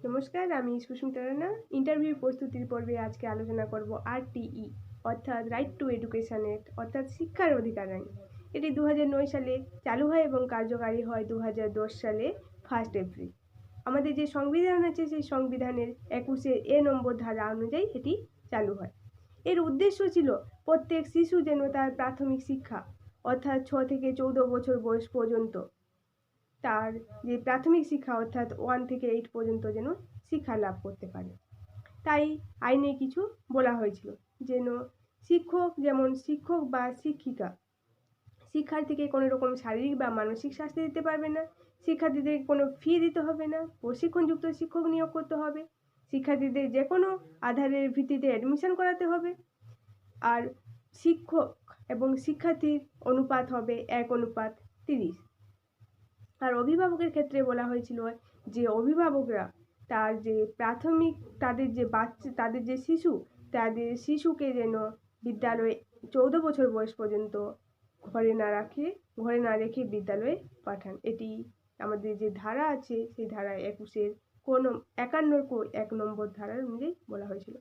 নমস্কার, আমি সুস্মিতা রানা। ইন্টারভিউ প্রস্তুতির পর্বে আজকে আলোচনা করব আরটিই অর্থাৎ রাইট টু এডুকেশন অ্যাক্ট অর্থাৎ শিক্ষার অধিকার আইন। এটি 2009 সালে চালু হয় এবং কার্যকারী হয় 2010 সালে 1 এপ্রিল। আমাদের যে সংবিধান আছে সেই সংবিধানের 21 নম্বর ধারা অনুযায়ী এটি চালু হয়। এর উদ্দেশ্য ছিল প্রত্যেক শিশু যেন তার প্রাথমিক শিক্ষা অর্থাৎ 6 থেকে 14 বছর বয়স পর্যন্ত তার যে প্রাথমিক শিক্ষা অর্থাৎ 1 থেকে 8 পর্যন্ত যেন শিক্ষা লাভ করতে পারে। তাই আইনে কিছু বলা হয়েছিল যেন শিক্ষক বা শিক্ষিকা শিক্ষার্থীকে কোনো রকম শারীরিক বা মানসিক শাস্তি দিতে পারবে না, শিক্ষার্থীদের কোনো ফি দিতে হবে না, প্রশিক্ষণযুক্ত শিক্ষক নিয়োগ করতে হবে, শিক্ষার্থীদের যে কোনো আধারের ভিত্তিতে অ্যাডমিশন করাতে হবে, আর শিক্ষক এবং শিক্ষার্থীর অনুপাত হবে 1:30। আর অভিভাবকের ক্ষেত্রে বলা হয়েছিল যে অভিভাবকরা তার যে প্রাথমিক তাদের যে শিশুকে যেন বিদ্যালয়ে 14 বছর বয়স পর্যন্ত ঘরে না রেখে বিদ্যালয়ে পাঠান। এটি আমাদের যে ধারা আছে সেই ধারা 21-1 নম্বর ধারার অনুযায়ী বলা হয়েছিল।